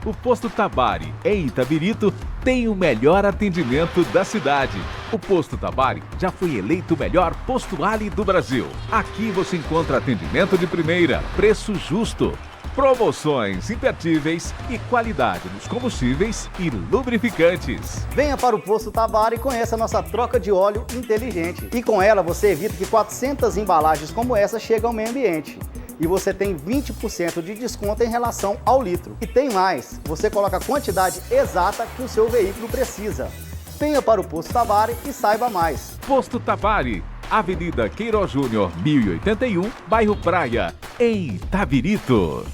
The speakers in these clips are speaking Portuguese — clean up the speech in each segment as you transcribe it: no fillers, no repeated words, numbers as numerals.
O Posto Tabari, em Itabirito, tem o melhor atendimento da cidade. O Posto Tabari já foi eleito o melhor posto Ali do Brasil. Aqui você encontra atendimento de primeira, preço justo, promoções imperdíveis e qualidade nos combustíveis e lubrificantes. Venha para o Posto Tabari e conheça a nossa troca de óleo inteligente. E com ela você evita que 400 embalagens como essa cheguem ao meio ambiente. E você tem 20% de desconto em relação ao litro. E tem mais, você coloca a quantidade exata que o seu veículo precisa. Venha para o Posto Tabari e saiba mais. Posto Tabari, Avenida Queiroz Júnior, 1081, bairro Praia, em Itabirito.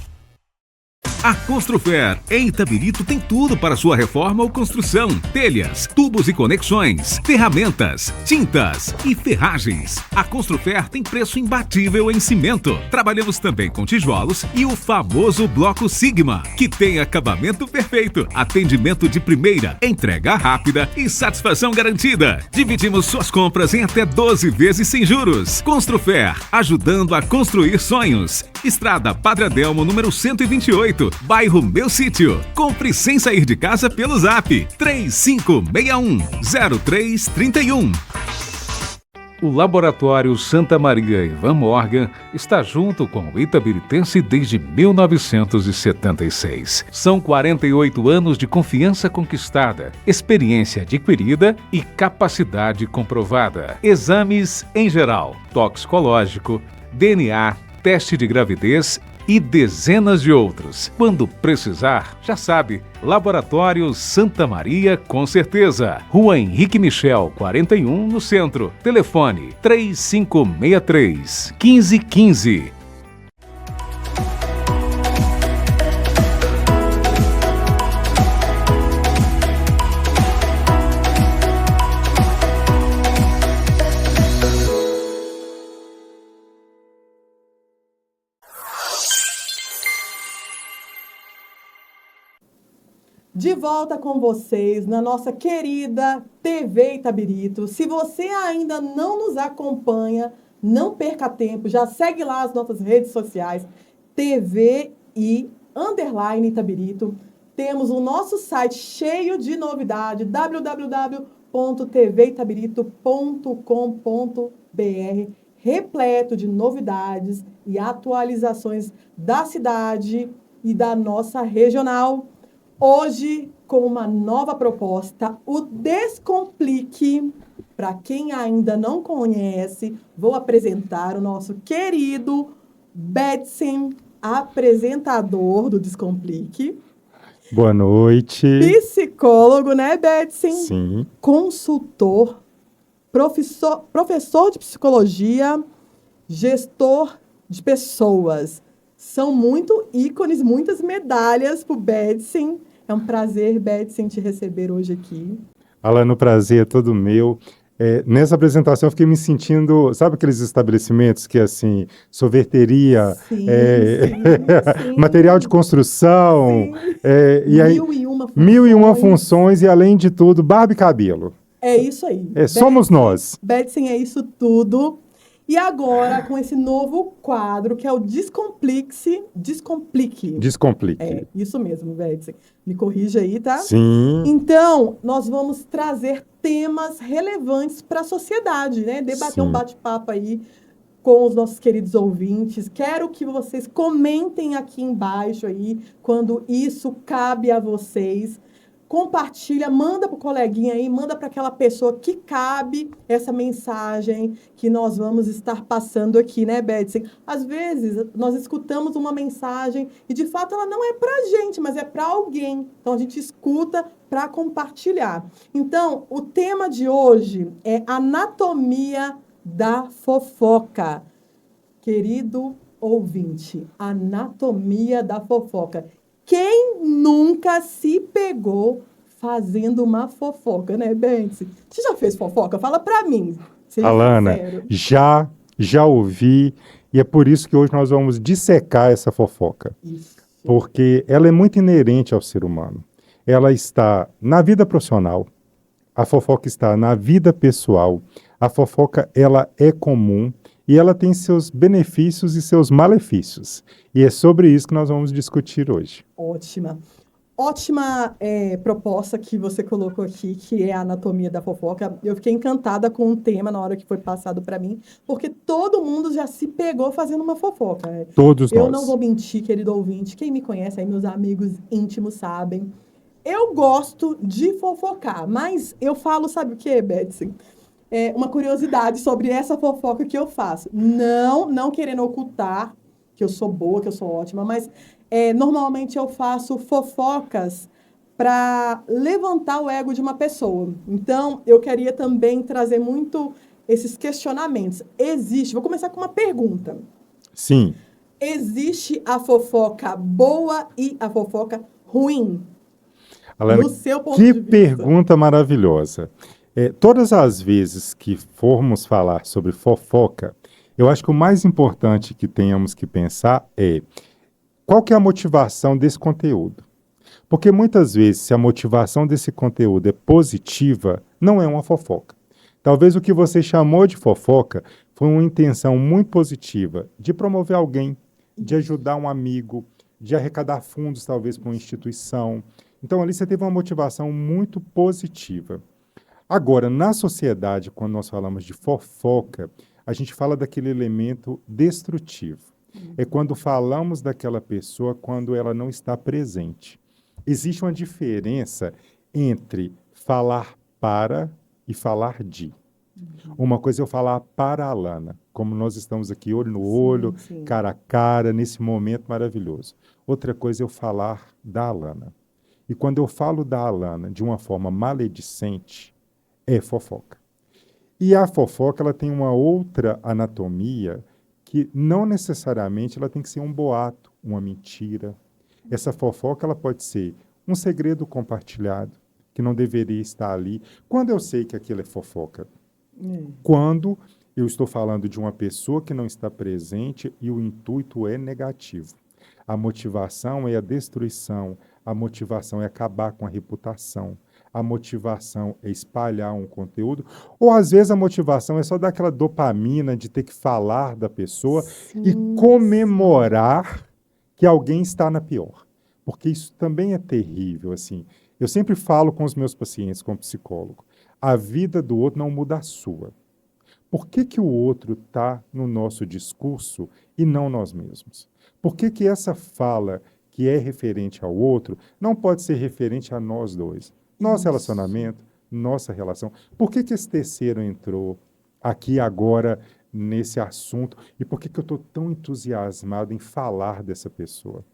A Construfer em Itabirito tem tudo para sua reforma ou construção: telhas, tubos e conexões, ferramentas, tintas e ferragens. A Construfer tem preço imbatível em cimento. Trabalhamos também com tijolos e o famoso bloco Sigma, que tem acabamento perfeito, atendimento de primeira, entrega rápida e satisfação garantida. Dividimos suas compras em até 12 vezes sem juros. Construfer, ajudando a construir sonhos. Estrada Padre Adelmo, número 128, bairro Meu Sítio. Compre sem sair de casa pelo Zap 3561-0331. O Laboratório Santa Maria Ivan Morgan está junto com o itabiritense desde 1976. São 48 anos de confiança conquistada, experiência adquirida e capacidade comprovada. Exames em geral, toxicológico, DNA, teste de gravidez e dezenas de outros. Quando precisar, já sabe, Laboratório Santa Maria com certeza. Rua Henrique Michel, 41, no centro. Telefone 3563-1515. De volta com vocês na nossa querida TV Itabirito. Se você ainda não nos acompanha, não perca tempo, já segue lá as nossas redes sociais, TV e _ Itabirito. Temos o nosso site cheio de novidade, www.tvitabirito.com.br, repleto de novidades e atualizações da cidade e da nossa regional. Hoje, com uma nova proposta, o Descomplique. Para quem ainda não conhece, vou apresentar o nosso querido Betson, apresentador do Descomplique. Boa noite. Psicólogo, né, Betson? Sim. Consultor, professor de psicologia, gestor de pessoas. São muito ícones, muitas medalhas para o Betson. É um prazer, Betson, te receber hoje aqui. Alana, o prazer é todo meu. Nessa apresentação eu fiquei me sentindo, sabe aqueles estabelecimentos que, assim, sorveteria, Sim. material de construção, e aí, 1001 funções. 1001 funções e, além de tudo, barba e cabelo. É isso aí. Somos nós. Betson é isso tudo. E agora, com esse novo quadro, que é o Descomplique. Descomplique. Isso mesmo, Betson. Me corrija aí, tá? Sim. Então, nós vamos trazer temas relevantes para a sociedade, né? Debater um bate-papo aí com os nossos queridos ouvintes. Quero que vocês comentem aqui embaixo aí, quando isso cabe a vocês. Compartilha, manda para o coleguinha aí, manda para aquela pessoa que cabe essa mensagem que nós vamos estar passando aqui, né, Betson? Às vezes, nós escutamos uma mensagem e, de fato, ela não é para a gente, mas é para alguém. Então, a gente escuta para compartilhar. Então, o tema de hoje é anatomia da fofoca. Querido ouvinte, anatomia da fofoca. Quem nunca se pegou fazendo uma fofoca, né, Betson? Você já fez fofoca? Fala pra mim. Alana, já ouvi, e é por isso que hoje nós vamos dissecar essa fofoca. Isso. Porque ela é muito inerente ao ser humano. Ela está na vida profissional, a fofoca está na vida pessoal, a fofoca ela é comum, e ela tem seus benefícios e seus malefícios. E é sobre isso que nós vamos discutir hoje. Ótima. Ótima proposta que você colocou aqui, que é a anatomia da fofoca. Eu fiquei encantada com o tema na hora que foi passado para mim, porque todo mundo já se pegou fazendo uma fofoca. Todos Eu não vou nós. mentir, querido ouvinte, quem me conhece, aí meus amigos íntimos sabem. Eu gosto de fofocar, mas eu falo, sabe o quê, Betsy? Uma curiosidade sobre essa fofoca que eu faço. Não querendo ocultar que eu sou boa, que eu sou ótima, mas normalmente eu faço fofocas para levantar o ego de uma pessoa. Então, eu queria também trazer muito esses questionamentos. Vou começar com uma pergunta. Sim. Existe a fofoca boa e a fofoca ruim? Alana, No seu ponto que de vista. pergunta maravilhosa. Todas as vezes que formos falar sobre fofoca, eu acho que o mais importante que tenhamos que pensar é qual que é a motivação desse conteúdo. Porque muitas vezes, se a motivação desse conteúdo é positiva, não é uma fofoca. Talvez o que você chamou de fofoca foi uma intenção muito positiva de promover alguém, de ajudar um amigo, de arrecadar fundos, talvez, para uma instituição. Então, ali você teve uma motivação muito positiva. Agora, na sociedade, quando nós falamos de fofoca, a gente fala daquele elemento destrutivo. É quando falamos daquela pessoa quando ela não está presente. Existe uma diferença entre falar para e falar de. Uma coisa é eu falar para a Alana, como nós estamos aqui olho no olho, Sim. cara a cara, nesse momento maravilhoso. Outra coisa é eu falar da Alana. E quando eu falo da Alana de uma forma maledicente, é fofoca. E a fofoca, ela tem uma outra anatomia que não necessariamente ela tem que ser um boato, uma mentira. Essa fofoca, ela pode ser um segredo compartilhado, que não deveria estar ali. Quando eu sei que aquilo é fofoca? Quando eu estou falando de uma pessoa que não está presente e o intuito é negativo. A motivação é a destruição, a motivação é acabar com a reputação, a motivação é espalhar um conteúdo, ou às vezes a motivação é só dar aquela dopamina de ter que falar da pessoa e comemorar que alguém está na pior. Porque isso também é terrível, assim. Eu sempre falo com os meus pacientes, como psicólogo, a vida do outro não muda a sua. Por que o outro está no nosso discurso e não nós mesmos? Por que essa fala que é referente ao outro não pode ser referente a nós dois? Nosso relacionamento, nossa relação. Por que esse terceiro entrou aqui agora nesse assunto? E por que eu estou tão entusiasmado em falar dessa pessoa?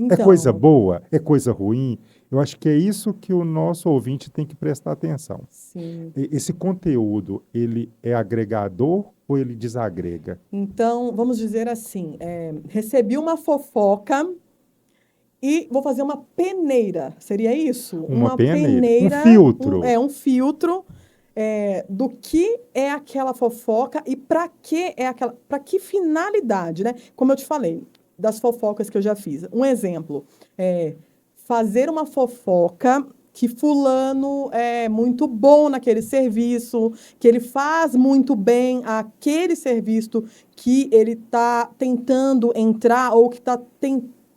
É coisa boa? É coisa ruim? Eu acho que é isso que o nosso ouvinte tem que prestar atenção. Sim. Esse conteúdo, ele é agregador ou ele desagrega? Então, vamos dizer assim, recebi uma fofoca e vou fazer uma peneira. Seria isso? Uma peneira. Um filtro. Um filtro do que é aquela fofoca e para que finalidade, né? Como eu te falei, das fofocas que eu já fiz. Um exemplo, fazer uma fofoca que fulano é muito bom naquele serviço, que ele faz muito bem aquele serviço que ele está tentando entrar ou que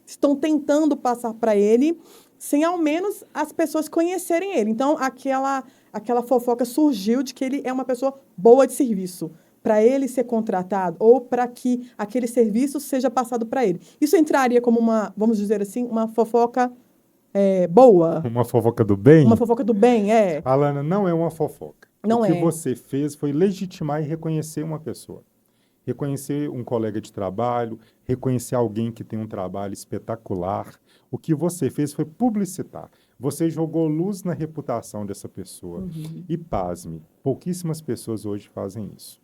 estão tentando passar para ele, sem ao menos as pessoas conhecerem ele. Então, aquela fofoca surgiu de que ele é uma pessoa boa de serviço, para ele ser contratado ou para que aquele serviço seja passado para ele. Isso entraria como uma, vamos dizer assim, uma fofoca boa? Uma fofoca do bem? Uma fofoca do bem, Alana, não é uma fofoca. Não o que é. você fez foi legitimar e reconhecer uma pessoa. Reconhecer um colega de trabalho, reconhecer alguém que tem um trabalho espetacular. O que você fez foi publicitar. Você jogou luz na reputação dessa pessoa. E pasme, pouquíssimas pessoas hoje fazem isso.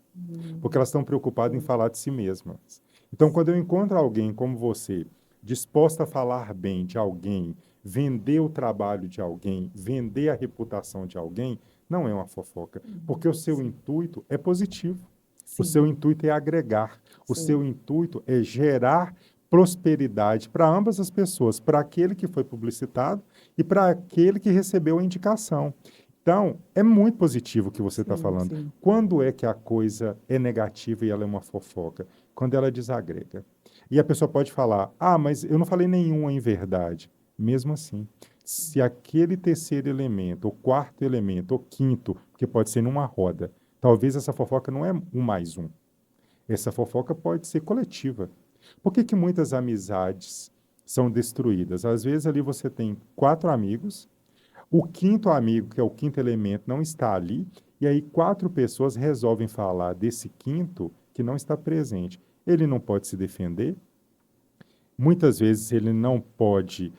Porque elas estão preocupadas em falar de si mesmas. Então, quando eu encontro alguém como você, disposta a falar bem de alguém, vender o trabalho de alguém, vender a reputação de alguém, não é uma fofoca. Porque o seu intuito é positivo. Sim. O seu intuito é agregar. O seu intuito é gerar prosperidade para ambas as pessoas, para aquele que foi publicitado e para aquele que recebeu a indicação. Então, é muito positivo o que você está falando. Sim. Quando é que a coisa é negativa e ela é uma fofoca? Quando ela desagrega. E a pessoa pode falar, mas eu não falei nenhuma em verdade. mesmo assim. Se aquele terceiro elemento, ou quarto elemento, ou quinto, que pode ser numa roda, talvez essa fofoca não é um mais um. Essa fofoca pode ser coletiva. Por que que muitas amizades são destruídas? Às vezes ali você tem 4 amigos, o quinto amigo, que é o quinto elemento, não está ali, e aí 4 pessoas resolvem falar desse quinto que não está presente. Ele não pode se defender, muitas vezes ele não pode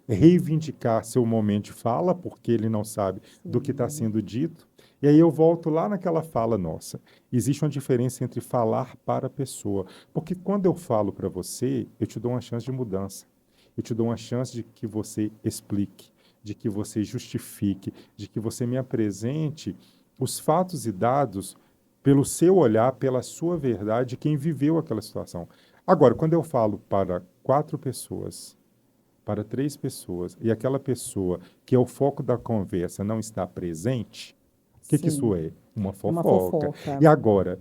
reivindicar seu momento de fala, porque ele não sabe do que está sendo dito. E aí eu volto lá naquela fala nossa. Existe uma diferença entre falar para a pessoa. Porque quando eu falo para você, eu te dou uma chance de mudança. Eu te dou uma chance de que você explique, de que você justifique, de que você me apresente os fatos e dados pelo seu olhar, pela sua verdade, quem viveu aquela situação. Agora, quando eu falo para 4 pessoas, para 3 pessoas, e aquela pessoa que é o foco da conversa não está presente, o que isso é? Uma fofoca. E agora,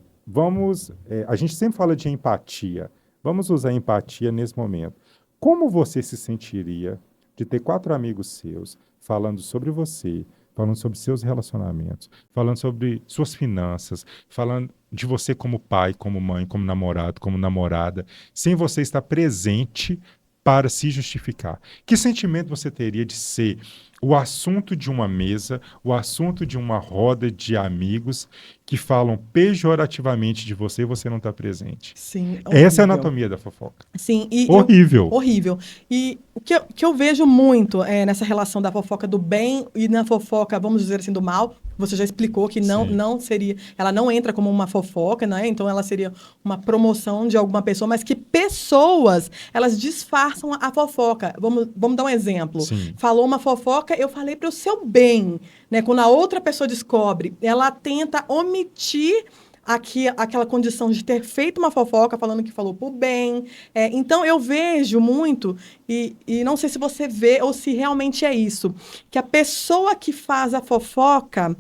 a gente sempre fala de empatia. Vamos usar empatia nesse momento. Como você se sentiria de ter 4 amigos seus falando sobre você, falando sobre seus relacionamentos, falando sobre suas finanças, falando de você como pai, como mãe, como namorado, como namorada, sem você estar presente para se justificar? Que sentimento você teria de ser o assunto de uma mesa, o assunto de uma roda de amigos que falam pejorativamente de você e você não está presente? Sim, Essa é a horrível. anatomia da fofoca. Sim, Horrível. horrível. E o que eu vejo muito nessa relação da fofoca do bem e na fofoca, vamos dizer assim, do mal, você já explicou que não seria, ela não entra como uma fofoca, né? Então ela seria uma promoção de alguma pessoa, mas que pessoas, elas disfarçam a fofoca. Vamos dar um exemplo. Sim. Falou uma fofoca, eu falei para o seu bem, né? Quando a outra pessoa descobre, ela tenta omitir aquela condição de ter feito uma fofoca falando que falou por bem. Então, eu vejo muito, e não sei se você vê ou se realmente é isso, que a pessoa que faz a fofoca,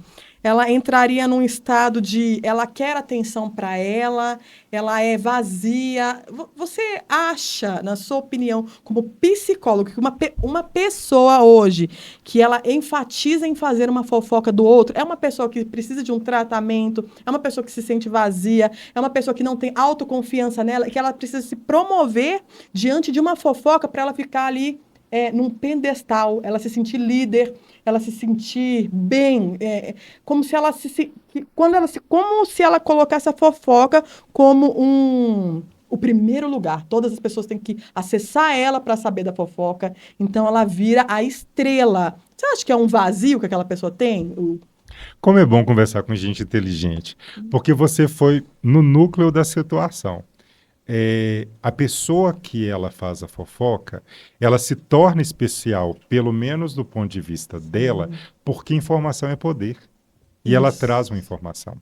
ela entraria num estado de ela quer atenção para ela é vazia. Você acha, na sua opinião, como psicólogo, que uma pessoa hoje que ela enfatiza em fazer uma fofoca do outro é uma pessoa que precisa de um tratamento, é uma pessoa que se sente vazia, é uma pessoa que não tem autoconfiança nela, que ela precisa se promover diante de uma fofoca para ela ficar ali num pedestal, ela se sentir líder, ela se sentir bem, como se ela como se ela colocasse a fofoca como o primeiro lugar. Todas as pessoas têm que acessar ela para saber da fofoca. Então ela vira a estrela. Você acha que é um vazio que aquela pessoa tem? Como é bom conversar com gente inteligente, porque você foi no núcleo da situação. A pessoa que ela faz a fofoca, ela se torna especial, pelo menos do ponto de vista dela, porque informação é poder. E ela traz uma informação.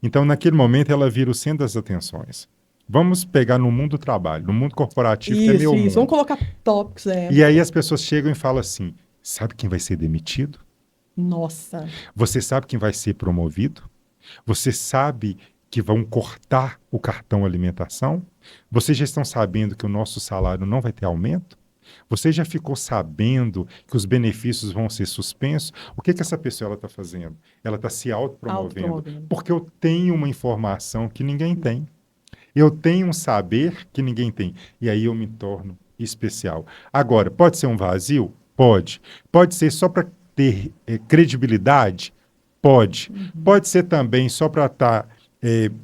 Então, naquele momento, ela vira o centro das atenções. Vamos pegar no mundo do trabalho, no mundo corporativo, que é meu mundo. Vamos colocar tópicos. E aí as pessoas chegam e falam assim, sabe quem vai ser demitido? Nossa. Você sabe quem vai ser promovido? Você sabe que vão cortar o cartão alimentação? Vocês já estão sabendo que o nosso salário não vai ter aumento? Você já ficou sabendo que os benefícios vão ser suspensos? O que essa pessoa está fazendo? Ela está se autopromovendo. Porque eu tenho uma informação que ninguém tem. Eu tenho um saber que ninguém tem. E aí eu me torno especial. Agora, pode ser um vazio? Pode. Pode ser só para ter credibilidade? Pode. Pode ser também só para estar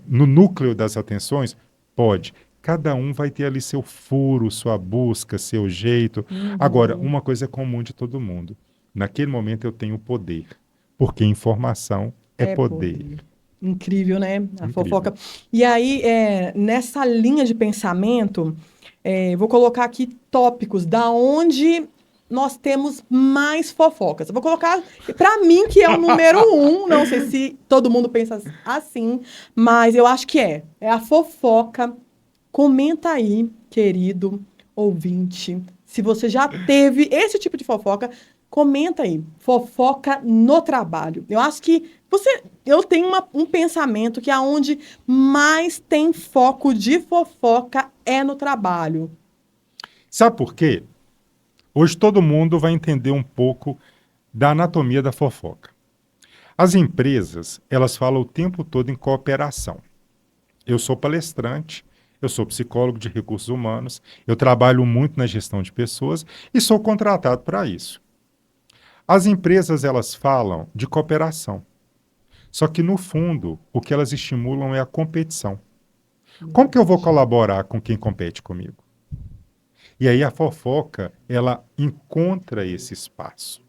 no núcleo das atenções? Pode. Cada um vai ter ali seu furo, sua busca, seu jeito. Agora, uma coisa é comum de todo mundo. Naquele momento eu tenho poder, porque informação é poder. Incrível, né? A fofoca. E aí, nessa linha de pensamento, vou colocar aqui tópicos da onde nós temos mais fofocas. Eu vou colocar, para mim, que é o número 1, não sei se todo mundo pensa assim, mas eu acho que é a fofoca. Comenta aí, querido ouvinte, se você já teve esse tipo de fofoca, comenta aí, fofoca no trabalho. Eu acho que eu tenho um pensamento que aonde mais tem foco de fofoca é no trabalho. Sabe por quê? Hoje todo mundo vai entender um pouco da anatomia da fofoca. As empresas, elas falam o tempo todo em cooperação. Eu sou palestrante, eu sou psicólogo de recursos humanos, eu trabalho muito na gestão de pessoas e sou contratado para isso. As empresas, elas falam de cooperação. Só que, no fundo, o que elas estimulam é a competição. Como que eu vou colaborar com quem compete comigo? E aí a fofoca, ela encontra esse espaço.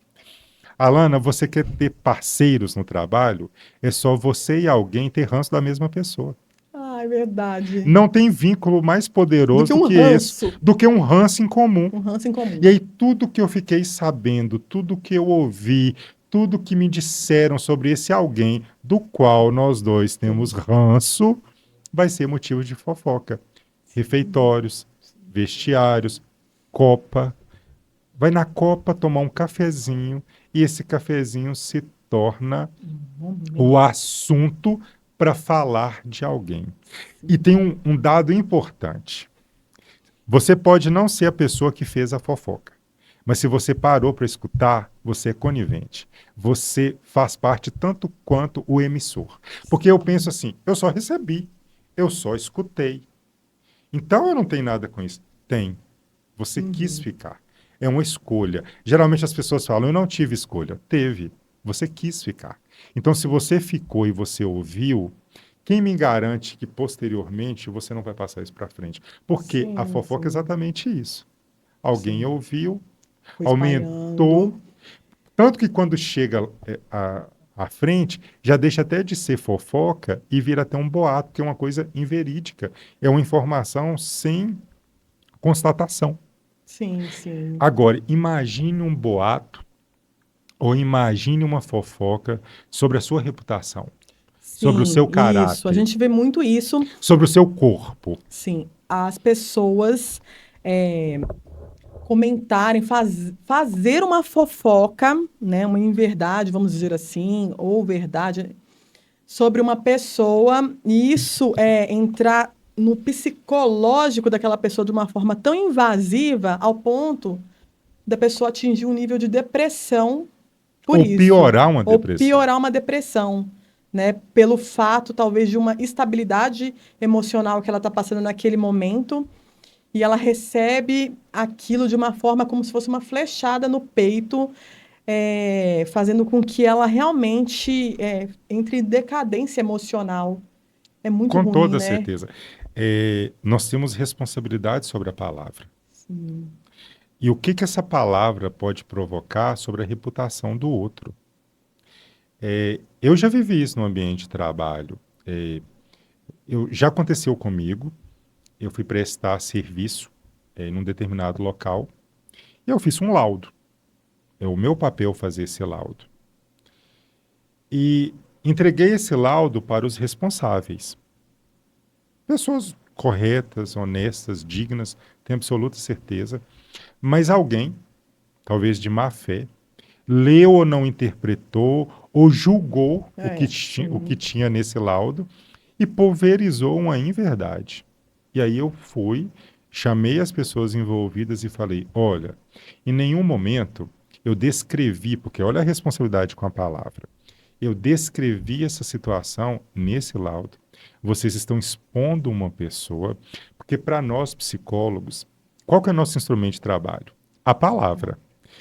Alana, você quer ter parceiros no trabalho? É só você e alguém ter ranço da mesma pessoa. Ah, é verdade. Não tem vínculo mais poderoso Do que um esse, ranço. do que um ranço em comum. Um ranço em comum. E aí tudo que eu fiquei sabendo, tudo que eu ouvi, tudo que me disseram sobre esse alguém do qual nós dois temos ranço, vai ser motivo de fofoca. Refeitórios, vestiários, copa. Vai na copa tomar um cafezinho e esse cafezinho se torna o assunto para falar de alguém. E tem um dado importante. Você pode não ser a pessoa que fez a fofoca, mas se você parou para escutar, você é conivente. Você faz parte tanto quanto o emissor. Porque eu penso assim, eu só recebi, eu só escutei. Então eu não tenho nada com isso. Tem. Você quis ficar. É uma escolha. Geralmente as pessoas falam, eu não tive escolha. Teve. Você quis ficar. Então, se você ficou e você ouviu, quem me garante que posteriormente você não vai passar isso para frente? Porque Sim, a fofoca é sim. exatamente isso. Alguém ouviu, Foi aumentou. espalhando. Tanto que quando chega à frente, já deixa até de ser fofoca e vira até um boato, que é uma coisa inverídica. É uma informação sem constatação. Sim, sim. Agora, imagine um boato ou imagine uma fofoca sobre a sua reputação, sobre o Sim, seu isso. A caráter, gente vê muito isso. sobre o seu corpo. Sim, as pessoas comentarem, fazer uma fofoca, né, uma inverdade, vamos dizer assim, ou verdade, sobre uma pessoa, e isso é entrar no psicológico daquela pessoa de uma forma tão invasiva ao ponto da pessoa atingir um nível de depressão por Ou isso. piorar uma Ou depressão. piorar uma depressão, né? Pelo fato, talvez, de uma instabilidade emocional que ela está passando naquele momento e ela recebe aquilo de uma forma como se fosse uma flechada no peito, fazendo com que ela realmente entre em decadência emocional. É muito Com ruim, toda né? certeza. Nós temos responsabilidade sobre a palavra. Sim. E o que que essa palavra pode provocar sobre a reputação do outro? Eu já vivi isso no ambiente de trabalho. Já aconteceu comigo. Eu fui prestar serviço num determinado local e eu fiz um laudo. É o meu papel fazer esse laudo. E entreguei esse laudo para os responsáveis. Pessoas corretas, honestas, dignas, tenho absoluta certeza. Mas alguém, talvez de má fé, leu ou não interpretou ou julgou o que tinha nesse laudo e pulverizou uma inverdade. E aí eu fui, chamei as pessoas envolvidas e falei, olha, em nenhum momento eu descrevi, porque olha a responsabilidade com a palavra, eu descrevi essa situação nesse laudo. Vocês estão expondo uma pessoa, porque para nós psicólogos, qual que é o nosso instrumento de trabalho? A palavra.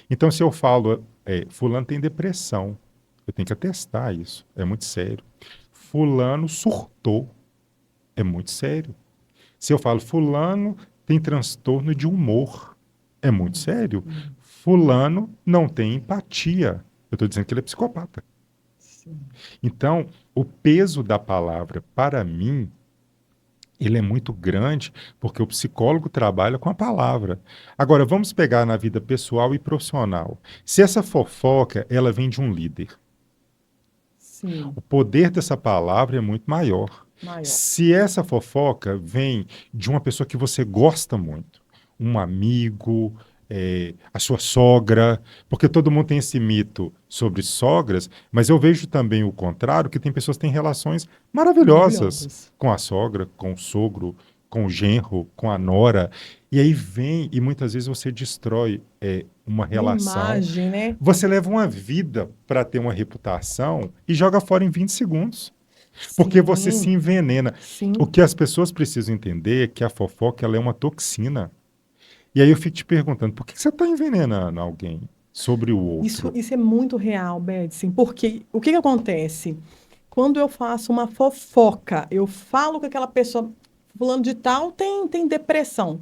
Então, se eu falo, fulano tem depressão, eu tenho que atestar isso, é muito sério. Fulano surtou, é muito sério. Se eu falo, fulano tem transtorno de humor, é muito sério. Fulano não tem empatia, eu estou dizendo que ele é psicopata. Sim. Então, o peso da palavra, para mim, ele é muito grande, porque o psicólogo trabalha com a palavra. Agora, vamos pegar na vida pessoal e profissional. Se essa fofoca, ela vem de um líder, Sim. o poder dessa palavra é muito maior. Maior. Se essa fofoca vem de uma pessoa que você gosta muito, um amigo, a sua sogra, porque todo mundo tem esse mito sobre sogras, mas eu vejo também o contrário, que tem pessoas que têm relações maravilhosas com a sogra, com o sogro, com o genro, com a nora, e aí vem e muitas vezes você destrói uma relação. Imagem, né? Você leva uma vida para ter uma reputação e joga fora em 20 segundos. Porque você se envenena. Sim. O que as pessoas precisam entender é que a fofoca ela é uma toxina. E aí eu fico te perguntando, por que você está envenenando alguém sobre o outro? Isso é muito real, Bedson, porque o que acontece? Quando eu faço uma fofoca, eu falo que aquela pessoa, fulano de tal, tem depressão.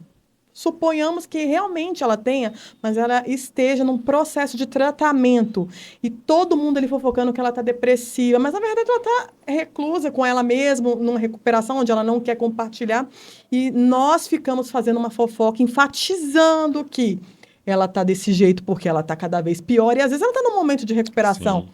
Suponhamos que realmente ela tenha, mas ela esteja num processo de tratamento. E todo mundo ali fofocando que ela está depressiva, mas na verdade ela está reclusa com ela mesma, numa recuperação onde ela não quer compartilhar. E nós ficamos fazendo uma fofoca, enfatizando que ela está desse jeito porque ela está cada vez pior. E às vezes ela está num momento de recuperação. Sim.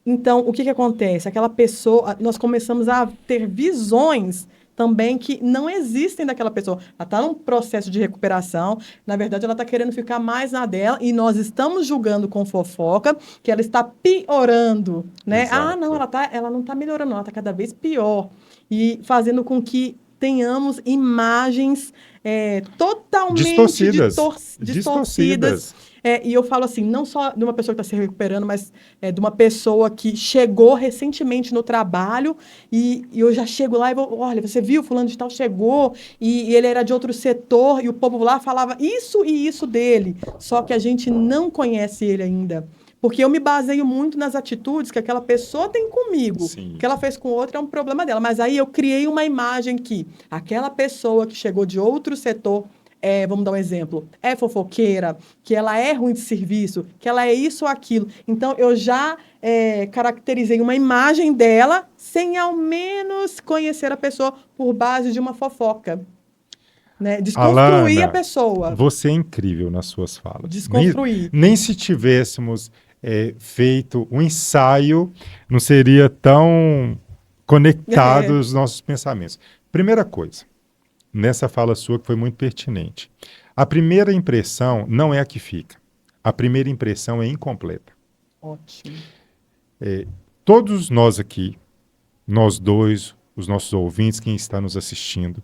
Então, o que acontece? Aquela pessoa, nós começamos a ter visões também que não existem daquela pessoa. Ela está num processo de recuperação, na verdade ela está querendo ficar mais na dela e nós estamos julgando com fofoca que ela está piorando, né? Exato. Ah, não, ela não está melhorando, ela está cada vez pior. E fazendo com que tenhamos imagens totalmente distorcidas. E eu falo assim, não só de uma pessoa que está se recuperando, mas de uma pessoa que chegou recentemente no trabalho e eu já chego lá e vou, olha, você viu, fulano de tal chegou e ele era de outro setor e o povo lá falava isso e isso dele, só que a gente não conhece ele ainda. Porque eu me baseio muito nas atitudes que aquela pessoa tem comigo. Sim. O que ela fez com o outro é um problema dela. Mas aí eu criei uma imagem que aquela pessoa que chegou de outro setor, vamos dar um exemplo, é fofoqueira, que ela é ruim de serviço, que ela é isso ou aquilo. Então, eu já caracterizei uma imagem dela sem ao menos conhecer a pessoa por base de uma fofoca. Né? Desconstruir Alana, a pessoa. Você é incrível nas suas falas. Desconstruir. Nem se tivéssemos feito um ensaio, não seria tão conectado os nossos pensamentos. Primeira coisa, nessa fala sua que foi muito pertinente. A primeira impressão não é a que fica. A primeira impressão é incompleta. Ótimo. Todos nós aqui, nós dois, os nossos ouvintes, quem está nos assistindo,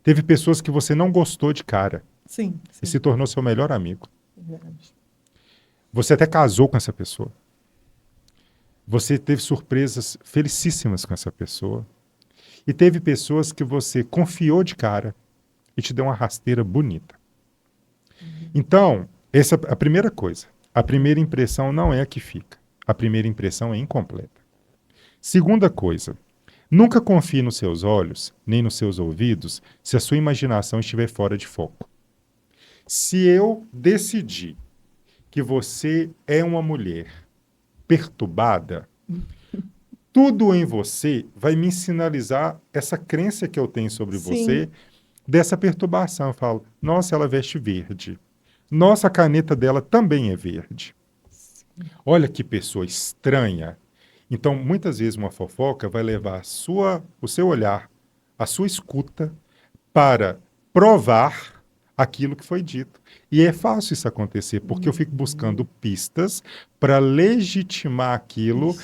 teve pessoas que você não gostou de cara. Sim. E se tornou seu melhor amigo. Verdade. Você até casou com essa pessoa. Você teve surpresas felicíssimas com essa pessoa. E teve pessoas que você confiou de cara e te deu uma rasteira bonita. Então, essa é a primeira coisa. A primeira impressão não é a que fica. A primeira impressão é incompleta. Segunda coisa, nunca confie nos seus olhos, nem nos seus ouvidos, se a sua imaginação estiver fora de foco. Se eu decidir que você é uma mulher perturbada, tudo em você vai me sinalizar essa crença que eu tenho sobre você, dessa perturbação. Eu falo, nossa, ela veste verde. Nossa, a caneta dela também é verde. Olha que pessoa estranha. Então, muitas vezes uma fofoca vai levar o seu olhar, a sua escuta, para provar aquilo que foi dito. E é fácil isso acontecer, porque eu fico buscando pistas para legitimar aquilo.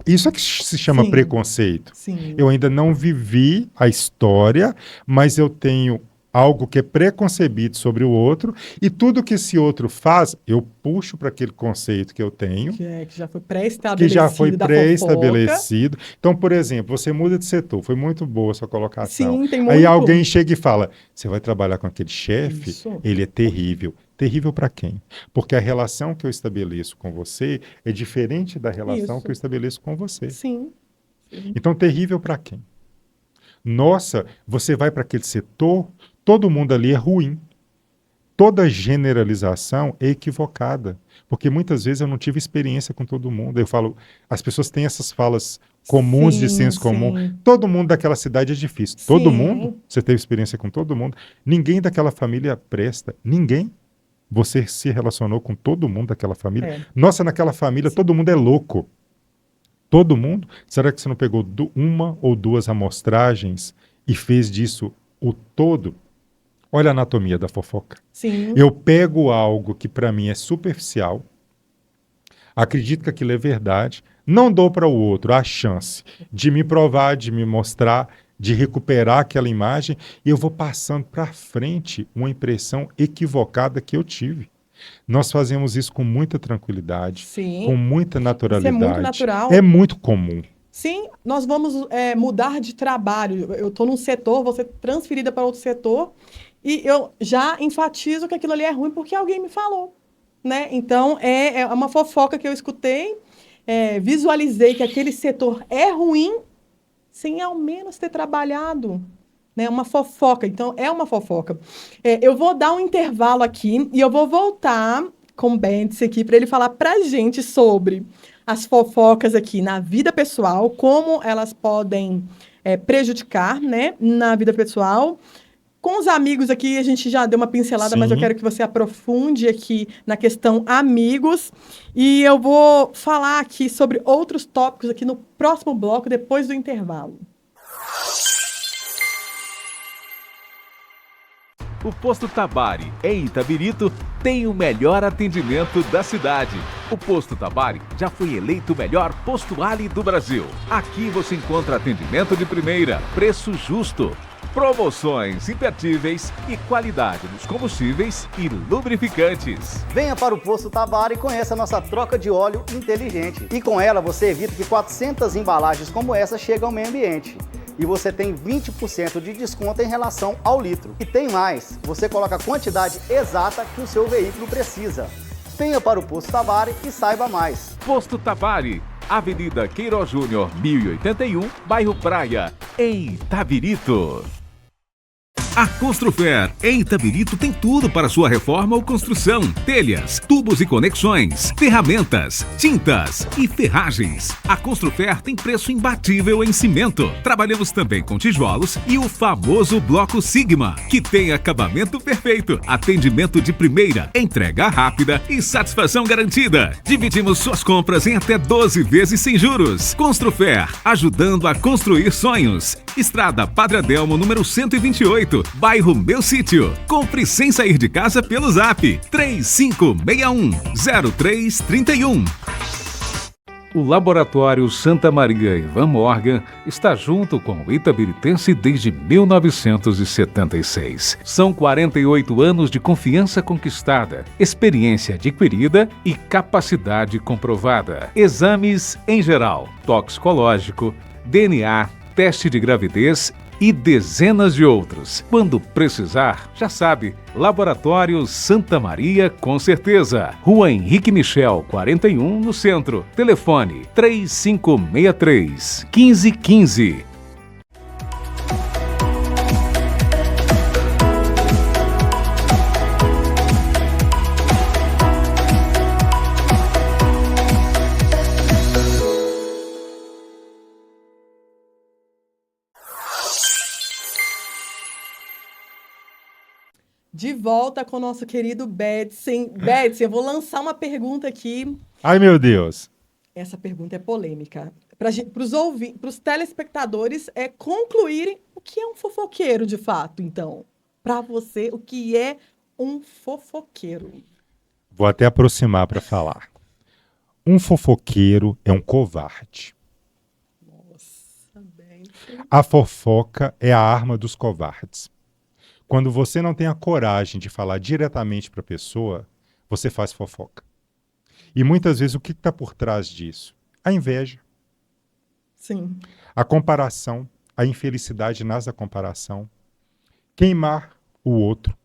Isso é que se chama preconceito. Sim. Eu ainda não vivi a história, mas eu tenho algo que é preconcebido sobre o outro, e tudo que esse outro faz, eu puxo para aquele conceito que eu tenho. Que já foi pré-estabelecido. Que já foi pré-estabelecido. Então, por exemplo, você muda de setor, foi muito boa a sua colocação. Sim, tem muito. Aí alguém chega e fala, você vai trabalhar com aquele chefe, ele é terrível. Terrível para quem? Porque a relação que eu estabeleço com você é diferente da relação que eu estabeleço com você. Sim. Então, terrível para quem? Nossa, você vai para aquele setor, todo mundo ali é ruim. Toda generalização é equivocada, porque muitas vezes eu não tive experiência com todo mundo. Eu falo, as pessoas têm essas falas comuns de senso comum. Todo mundo daquela cidade é difícil. Todo mundo? Você teve experiência com todo mundo? Ninguém daquela família presta. Ninguém. Você se relacionou com todo mundo daquela família? Nossa, naquela família todo mundo é louco. Todo mundo? Será que você não pegou uma ou duas amostragens e fez disso o todo? Olha a anatomia da fofoca. Sim. Eu pego algo que para mim é superficial, acredito que aquilo é verdade, não dou para o outro a chance de me provar, de me mostrar, de recuperar aquela imagem e eu vou passando para frente uma impressão equivocada que eu tive. Nós fazemos isso com muita tranquilidade, Sim. com muita naturalidade. Isso é muito natural. É muito comum. Sim, nós vamos mudar de trabalho. Eu estou num setor, vou ser transferida para outro setor, e eu já enfatizo que aquilo ali é ruim porque alguém me falou, né? Então, é uma fofoca que eu escutei, visualizei que aquele setor é ruim, sem ao menos ter trabalhado, né? Uma fofoca. Então, é uma fofoca. Eu vou dar um intervalo aqui e eu vou voltar com o Bentes aqui para ele falar para a gente sobre as fofocas aqui na vida pessoal, como elas podem prejudicar, né, na vida pessoal. Com os amigos aqui, a gente já deu uma pincelada, Sim. mas eu quero que você aprofunde aqui na questão amigos. E eu vou falar aqui sobre outros tópicos aqui no próximo bloco, depois do intervalo. O Posto Tabari, em Itabirito, tem o melhor atendimento da cidade. O Posto Tabari já foi eleito o melhor posto Ali do Brasil. Aqui você encontra atendimento de primeira, preço justo, promoções imperdíveis e qualidade nos combustíveis e lubrificantes. Venha para o Posto Tabari e conheça a nossa troca de óleo inteligente. E com ela você evita que 400 embalagens como essa cheguem ao meio ambiente. E você tem 20% de desconto em relação ao litro. E tem mais, você coloca a quantidade exata que o seu veículo precisa. Venha para o Posto Tabari e saiba mais. Posto Tabari, Avenida Queiroz Júnior, 1081, bairro Praia, em Itabirito. A Construfer, em Itabirito, tem tudo para sua reforma ou construção. Telhas, tubos e conexões, ferramentas, tintas e ferragens. A Construfer tem preço imbatível em cimento. Trabalhamos também com tijolos e o famoso bloco Sigma, que tem acabamento perfeito, atendimento de primeira, entrega rápida e satisfação garantida. Dividimos suas compras em até 12 vezes sem juros. Construfer, ajudando a construir sonhos. Estrada Padre Adelmo, número 128. Bairro Meu Sítio. Compre sem sair de casa pelo Zap 3561-0331. O Laboratório Santa Maria Ivan Morgan está junto com o itabiritense desde 1976. São 48 anos de confiança conquistada, experiência adquirida e capacidade comprovada. Exames em geral, toxicológico, DNA, teste de gravidez e dezenas de outros. Quando precisar, já sabe, Laboratório Santa Maria com certeza. Rua Henrique Michel, 41, no centro. Telefone 3563-1515. De volta com o nosso querido Bedson. Bedson, eu vou lançar uma pergunta aqui. Ai, meu Deus. Essa pergunta é polêmica. Para os telespectadores concluírem o que é um fofoqueiro, de fato. Então, para você, o que é um fofoqueiro? Vou até aproximar para falar. Um fofoqueiro é um covarde. Nossa, bem. A fofoca é a arma dos covardes. Quando você não tem a coragem de falar diretamente para a pessoa, você faz fofoca. E muitas vezes o que está por trás disso? A inveja. Sim. A comparação, a infelicidade nasce da comparação. Queimar o outro.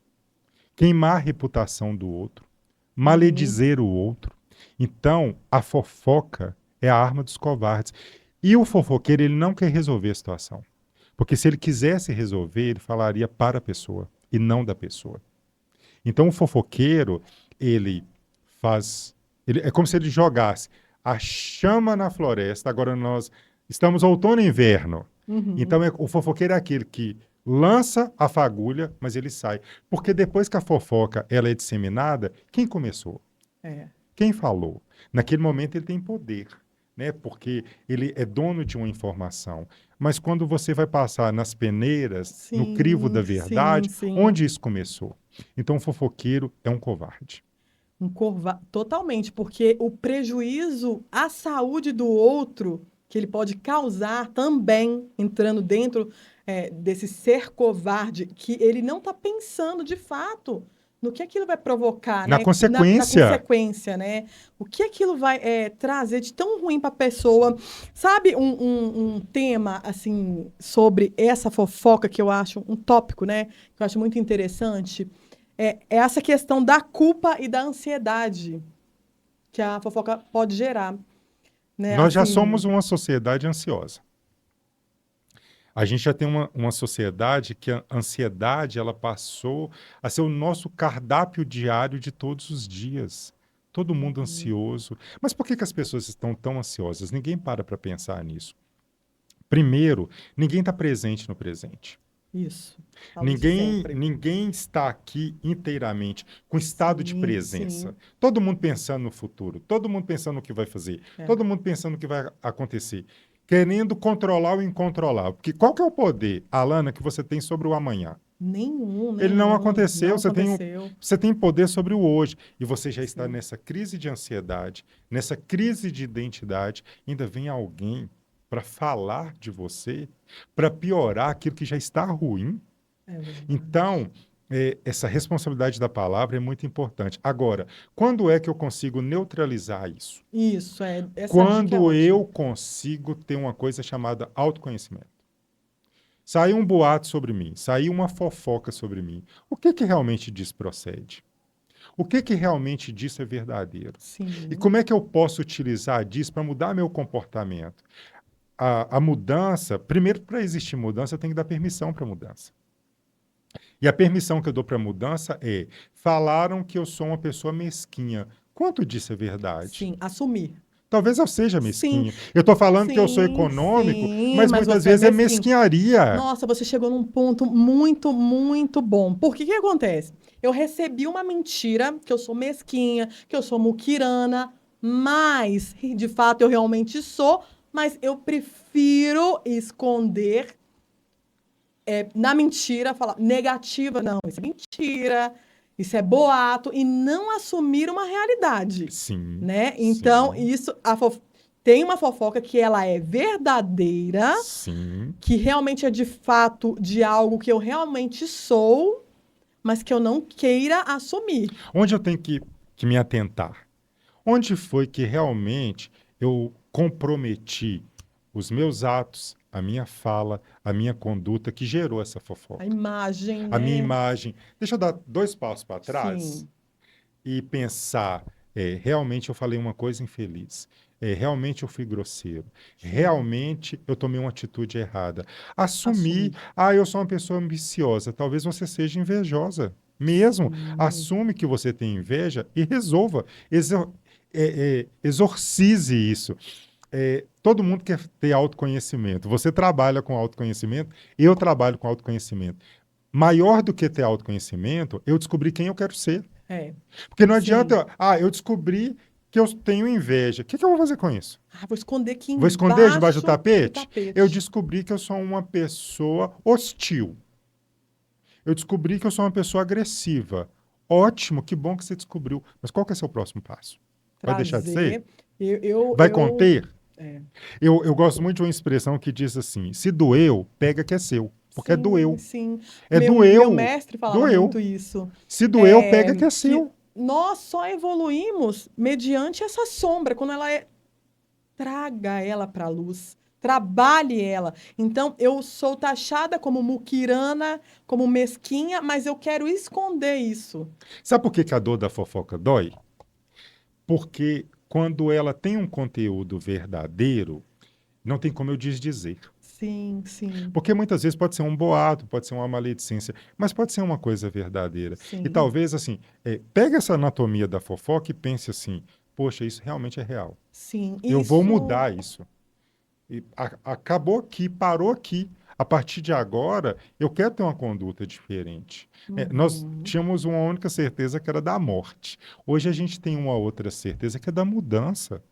Queimar a reputação do outro. Maledizer o outro. Então, a fofoca é a arma dos covardes. E o fofoqueiro, ele não quer resolver a situação. Porque se ele quisesse resolver, ele falaria para a pessoa e não da pessoa. Então, o fofoqueiro, ele é como se ele jogasse a chama na floresta. Agora nós estamos outono e inverno. Uhum. Então, o fofoqueiro é aquele que lança a fagulha, mas ele sai. Porque depois que a fofoca ela é disseminada, quem começou? Quem falou? Naquele momento ele tem poder, né? Porque ele é dono de uma informação. Mas quando você vai passar nas peneiras, sim, no crivo da verdade, sim. onde isso começou? Então, o fofoqueiro é um covarde. Totalmente, porque o prejuízo à saúde do outro que ele pode causar também, entrando dentro desse ser covarde, que ele não está pensando de fato no que aquilo vai provocar, Na né? consequência. Na consequência, né? O que aquilo vai trazer de tão ruim para a pessoa. Sabe um tema, assim, sobre essa fofoca que eu acho, um tópico, né? Que eu acho muito interessante? É essa questão da culpa e da ansiedade que a fofoca pode gerar, né? Nós já Assim, somos uma sociedade ansiosa. A gente já tem uma sociedade que a ansiedade ela passou a ser o nosso cardápio diário de todos os dias. Todo mundo ansioso. Mas por que que as pessoas estão tão ansiosas? Ninguém para pensar nisso. Primeiro, ninguém está presente no presente. isso. Falo isso sempre. Ninguém está aqui inteiramente com estado de Sim, presença. sim. Todo mundo pensando no futuro, todo mundo pensando no que vai fazer, todo mundo pensando no que vai acontecer, querendo controlar o incontrolável. Porque qual que é o poder, Alana, que você tem sobre o amanhã? Nenhum. Ele não aconteceu, Não você aconteceu. você tem poder sobre o hoje. E você já está Sim. nessa crise de ansiedade, nessa crise de identidade. Ainda vem alguém para falar de você, para piorar aquilo que já está ruim. É verdade. Então, essa responsabilidade da palavra é muito importante. Agora, quando é que eu consigo neutralizar isso? Isso, essa dica é Quando ótima. eu consigo ter uma coisa chamada autoconhecimento. Saiu um boato sobre mim, saiu uma fofoca sobre mim. O que que realmente disso procede? O que que realmente disso é verdadeiro? Sim. E como é que eu posso utilizar disso para mudar meu comportamento? A mudança, primeiro, para existir mudança, eu tenho que dar permissão para a mudança. E a permissão que eu dou para a mudança é: falaram que eu sou uma pessoa mesquinha. Quanto disso é verdade? Sim, assumir. Talvez eu seja Sim, mesquinho. Eu estou falando que eu sou sim, econômico, sim, mas mas muitas você é vezes é mesquinho. mesquinharia. Nossa, você chegou num ponto muito, muito bom. Porque que acontece? Eu recebi uma mentira, que eu sou mesquinha, que eu sou muquirana, mas, de fato, eu realmente sou, mas eu prefiro esconder na mentira, falar negativa, não, isso é mentira, isso é boato, e não assumir uma realidade, Sim, né? Então, sim, tem uma fofoca que ela é verdadeira, sim. que realmente é de fato de algo que eu realmente sou, mas que eu não queira assumir. Onde eu tenho que me atentar? Onde foi que realmente eu comprometi os meus atos, a minha fala, a minha conduta que gerou essa A fofoca? imagem, A minha né? imagem. Deixa eu dar 2 passos para trás Sim. e pensar, realmente eu falei uma coisa infeliz. Realmente eu fui grosseiro. Realmente eu tomei uma atitude errada. Assumir, eu sou uma pessoa ambiciosa. Talvez você seja invejosa. Mesmo, assume que você tem inveja e resolva. Exorcize isso. Todo mundo quer ter autoconhecimento. Você trabalha com autoconhecimento, eu trabalho com autoconhecimento. Maior do que ter autoconhecimento, eu descobri quem eu quero ser. Porque não adianta, eu descobri que eu tenho inveja. O que eu vou fazer com isso? Vou esconder aqui Vou esconder debaixo do do tapete? Eu descobri que eu sou uma pessoa hostil. Eu descobri que eu sou uma pessoa agressiva. Ótimo, que bom que você descobriu. Mas qual que é o seu próximo passo? Vai deixar de ser? Vai conter? Eu gosto muito de uma expressão que diz assim: se doeu, pega que é seu. Porque doeu. Sim. Doeu. Meu mestre falava Doeu. muito isso. Se doeu, pega que é seu. Nós só evoluímos mediante essa sombra. Quando ela traga ela para a luz. Trabalhe ela. Então, eu sou taxada como muquirana, como mesquinha, mas eu quero esconder isso. Sabe por que a dor da fofoca dói? Porque quando ela tem um conteúdo verdadeiro, não tem como eu desdizer. Sim, sim. Porque muitas vezes pode ser um boato, pode ser uma maledicência, mas pode ser uma coisa verdadeira. Sim. E talvez, assim, pega essa anatomia da fofoca e pense assim: poxa, isso realmente é real. Sim. Eu vou mudar isso. E acabou aqui, parou aqui. A partir de agora, eu quero ter uma conduta diferente. Nós tínhamos uma única certeza que era da morte. Hoje a gente tem uma outra certeza que é da mudança.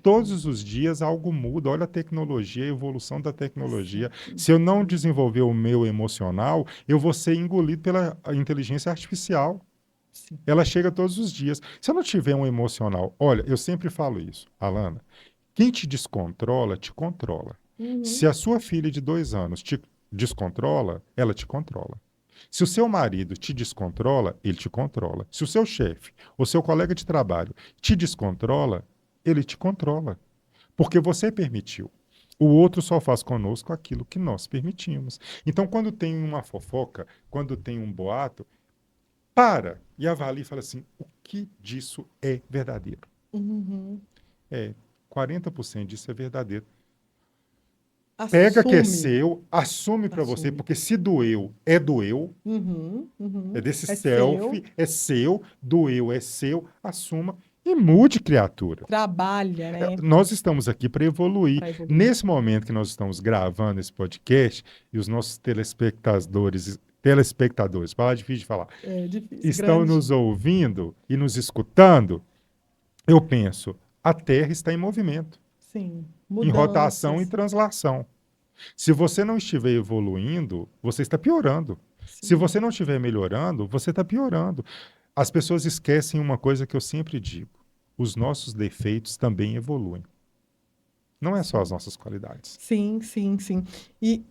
Todos os dias algo muda. Olha a tecnologia, a evolução da tecnologia. Se eu não desenvolver o meu emocional, eu vou ser engolido pela inteligência artificial. Sim. Ela chega todos os dias. Se eu não tiver um emocional, olha, eu sempre falo isso, Alana, quem te descontrola, te controla. Se a sua filha de 2 anos descontrola, ela te controla. Se o seu marido te descontrola, ele te controla. Se o seu chefe ou seu colega de trabalho te descontrola, ele te controla. Porque você permitiu. O outro só faz conosco aquilo que nós permitimos. Então, quando tem uma fofoca, quando tem um boato, para e avalie e fala assim, o que disso é verdadeiro? Uhum. 40% disso é verdadeiro. Pega que é seu, assume para você, Assume. porque se doeu, doeu. É desse É selfie, seu. é seu, doeu, é seu, assuma e mude, criatura. Trabalha, né? Nós estamos aqui para evoluir. Pra evoluir. Nesse momento que nós estamos gravando esse podcast, e os nossos telespectadores, palavra difícil de falar, É difícil. estão Grande. nos ouvindo e nos escutando, eu penso, a Terra está em movimento, Sim. em rotação e Mudanças. translação. Se você não estiver evoluindo, você está piorando. Sim. Se você não estiver melhorando, você está piorando. As pessoas esquecem uma coisa que eu sempre digo: os nossos defeitos também evoluem. Não é só as nossas qualidades. Sim, sim, sim. E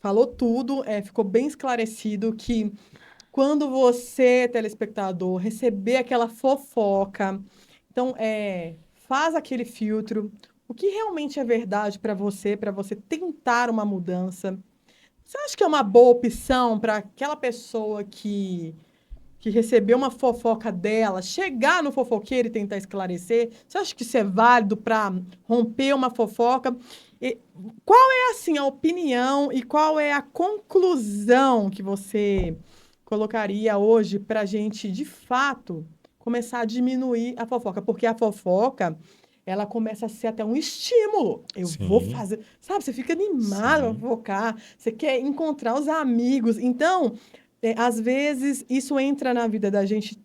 falou tudo, ficou bem esclarecido que quando você, telespectador, receber aquela fofoca, então faz aquele filtro. O que realmente é verdade para você tentar uma mudança? Você acha que é uma boa opção para aquela pessoa que recebeu uma fofoca dela, chegar no fofoqueiro e tentar esclarecer? Você acha que isso é válido para romper uma fofoca? E qual é, assim, a opinião e qual é a conclusão que você colocaria hoje para a gente, de fato, começar a diminuir a fofoca? Porque a fofoca, ela começa a ser até um estímulo. Eu vou Sim. fazer... Sabe, você fica animado a Sim. fofocar, você quer encontrar os amigos. Então... às vezes, isso entra na vida da gente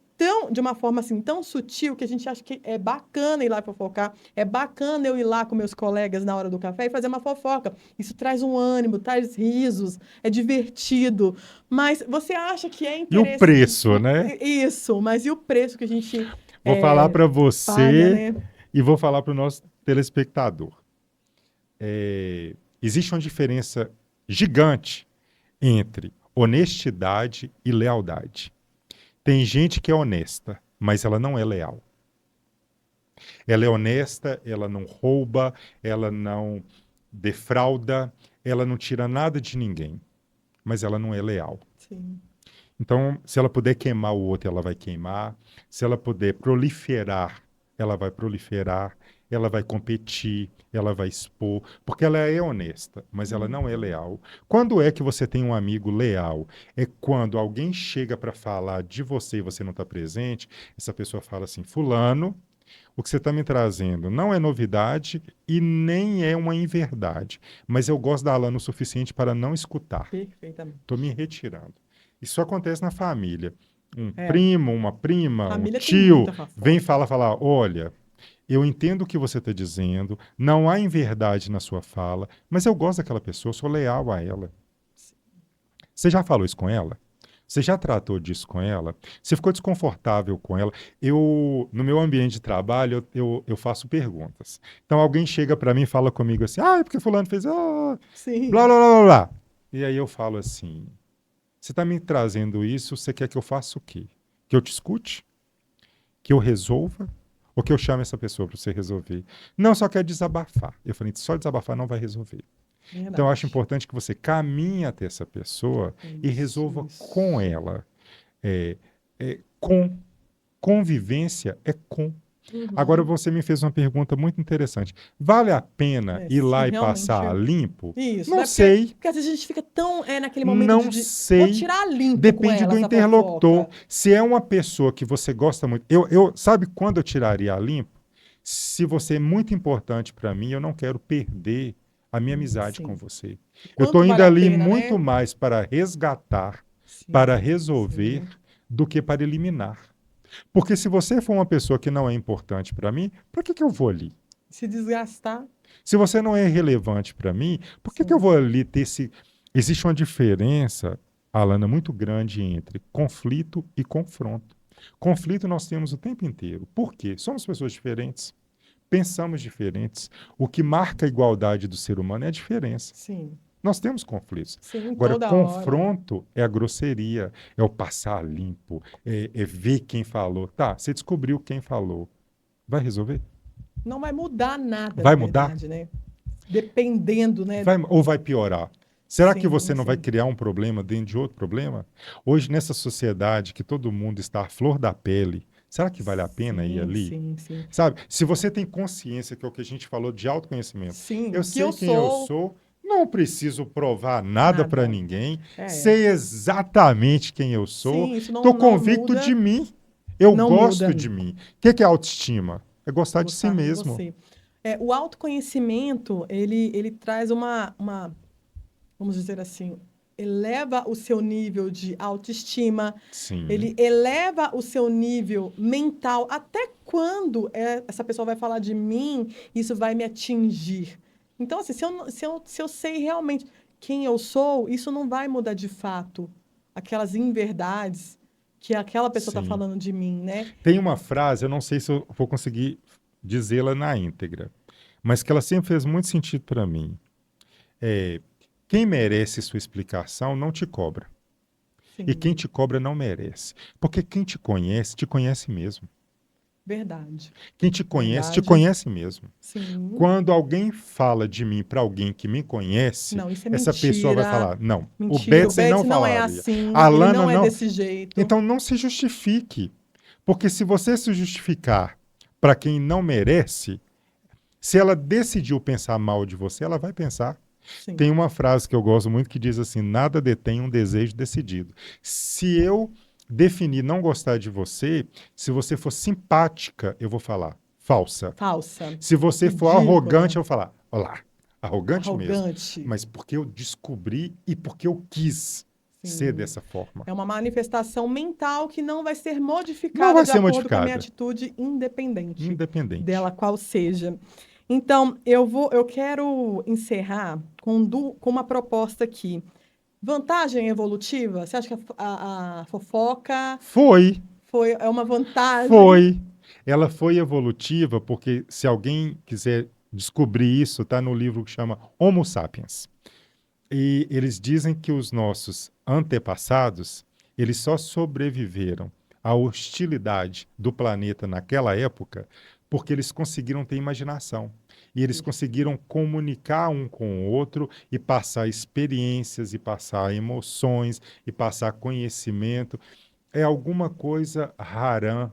de uma forma assim, tão sutil que a gente acha que é bacana ir lá fofocar, é bacana eu ir lá com meus colegas na hora do café e fazer uma fofoca. Isso traz um ânimo, traz risos, é divertido. Mas você acha que é E o interesse... preço, né? Isso, mas e o preço que a gente Vou falar para paga, você né? e vou falar para o nosso telespectador. Existe uma diferença gigante entre honestidade e lealdade. Tem gente que é honesta, mas ela não é leal. Ela é honesta, ela não rouba, ela não defrauda, ela não tira nada de ninguém, mas ela não é leal. Sim. Então, se ela puder queimar o outro, ela vai queimar. Se ela puder proliferar, ela vai proliferar. Ela vai competir, ela vai expor, porque ela é honesta, mas ela não é leal. Quando é que você tem um amigo leal? É quando alguém chega para falar de você e você não está presente, essa pessoa fala assim, fulano, o que você está me trazendo não é novidade e nem é uma inverdade, mas eu gosto da Alana o suficiente para não escutar. Perfeitamente. Estou me retirando. Isso acontece na família. Um É. primo, uma prima, Família um tem tio, muita fofoca. vem falar, olha, eu entendo o que você está dizendo, não há inverdade na sua fala, mas eu gosto daquela pessoa, eu sou leal a ela. Você já falou isso com ela? Você já tratou disso com ela? Você ficou desconfortável com ela? No meu ambiente de trabalho, eu faço perguntas. Então, alguém chega para mim e fala comigo assim, é porque fulano fez, Sim. blá, blá, blá, blá. E aí eu falo assim, você está me trazendo isso, você quer que eu faça o quê? Que eu te escute? Que eu resolva? Ou que eu chame essa pessoa para você resolver? Não, só quer desabafar. Eu falei, só desabafar não vai resolver. Verdade. Então, eu acho importante que você caminhe até essa pessoa e resolva com ela. Com convivência é com. Agora, você me fez uma pergunta muito interessante. Vale a pena ir lá se e passar limpo? Isso, Não né? sei. Porque às vezes a gente fica tão naquele momento Não de sei. vou tirar limpo com Depende ela, do essa interlocutor. fofoca. Se é uma pessoa que você gosta muito. Sabe quando eu tiraria a limpo? Se você é muito importante para mim, eu não quero perder a minha amizade Sim. com você. Quanto Eu estou indo vale a ali pena, muito né? mais para resgatar, Sim, para resolver, sim. do que para eliminar. Porque se você for uma pessoa que não é importante para mim, para que eu vou ali? Se desgastar. Se você não é relevante para mim, por que eu vou ali ter esse... Existe uma diferença, Alana, muito grande entre conflito e confronto. Conflito nós temos o tempo inteiro. Por quê? Somos pessoas diferentes, pensamos diferentes. O que marca a igualdade do ser humano é a diferença. Sim. Nós temos conflitos. Sim, Agora, toda hora. confronto é a grosseria, é o passar limpo, é ver quem falou. Tá, você descobriu quem falou. Vai resolver? Não vai mudar nada, Vai na mudar? verdade, né? Dependendo, né? Ou vai piorar? Será que Sim, você não vai sim. criar um problema dentro de outro problema? Hoje, nessa sociedade que todo mundo está à flor da pele, será que vale a pena ir Sim, ali? sim, sim. Sabe? Se você tem consciência, que é o que a gente falou de autoconhecimento, Sim, eu que eu sei quem eu sou sou, não preciso provar nada para nada. ninguém, É. sei exatamente quem eu sou, Sim, isso estou não convicto muda, de mim, eu não muda. gosto de mim. O que é autoestima? É gostar de si Gostar de mesmo. você. O autoconhecimento, ele traz vamos dizer assim, eleva o seu nível de autoestima, Sim, ele eleva o seu nível mental. Até quando essa pessoa vai falar de mim, isso vai me atingir? Então, assim, se eu sei realmente quem eu sou, isso não vai mudar de fato aquelas inverdades que aquela pessoa está sim. falando de mim, né? Tem uma frase, eu não sei se eu vou conseguir dizê-la na íntegra, mas que ela sempre fez muito sentido para mim. É, quem merece sua explicação não te cobra. E quem Sim, te cobra não merece. Porque quem te conhece mesmo. verdade. Quem te Verdade. conhece mesmo. Sim. Quando alguém fala de mim para alguém que me conhece, Não, isso é essa pessoa vai mentira. falar: não, o Mentira. O Betson não Betts não é falaria. assim, A ele Lana não é não. desse jeito. Então não se justifique. Porque se você se justificar para quem não merece, se ela decidiu pensar mal de você, ela vai pensar. Sim. Tem uma frase que eu gosto muito que diz assim: nada detém um desejo decidido. Se eu definir não gostar de você, se você for simpática, eu vou falar falsa. Falsa. Se você for arrogante, Ridícula. eu vou falar, olá, arrogante mesmo. Arrogante. Mas porque eu descobri e porque eu quis ser Sim. dessa forma. É uma manifestação mental que não vai ser Não modificada vai de ser acordo com a minha modificada, atitude, independente independente. dela qual seja. Então, eu quero encerrar com uma proposta aqui. Vantagem evolutiva? Você acha que a fofoca Foi, é uma vantagem? foi. Ela foi evolutiva porque se alguém quiser descobrir isso, está no livro que chama Homo Sapiens. E eles dizem que os nossos antepassados, eles só sobreviveram à hostilidade do planeta naquela época porque eles conseguiram ter imaginação. E eles conseguiram comunicar um com o outro e passar experiências, e passar emoções, e passar conhecimento. É alguma coisa rara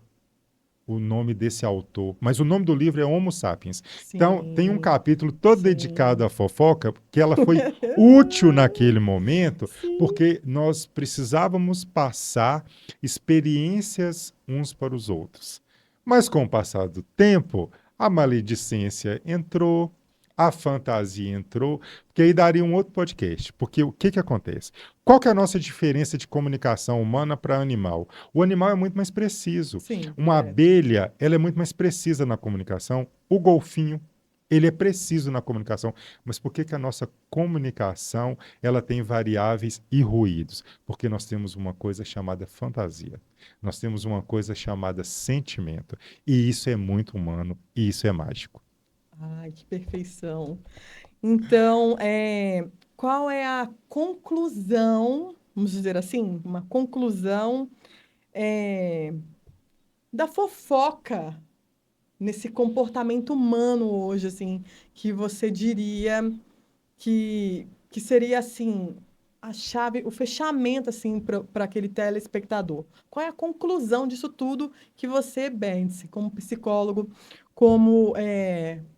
o nome desse autor, mas o nome do livro é Homo Sapiens. Então, tem um Sim, capítulo todo dedicado sim, à fofoca, que ela foi útil naquele momento, sim. porque nós precisávamos passar experiências uns para os outros. Mas com o passar do tempo, a maledicência entrou, a fantasia entrou, porque aí daria um outro podcast. Porque o que acontece? Qual que é a nossa diferença de comunicação humana para animal? O animal é muito mais preciso. Sim, Uma direto. abelha, ela é muito mais precisa na comunicação. O golfinho, ele é preciso na comunicação. Mas por que a nossa comunicação, ela tem variáveis e ruídos? Porque nós temos uma coisa chamada fantasia. Nós temos uma coisa chamada sentimento. E isso é muito humano e isso é mágico. Ai, que perfeição. Então, qual é a conclusão, vamos dizer assim, uma conclusão é, da fofoca nesse comportamento humano hoje, assim, que você diria que seria, assim, a chave, o fechamento, assim, para aquele telespectador? Qual é a conclusão disso tudo que você, Bence, como psicólogo, como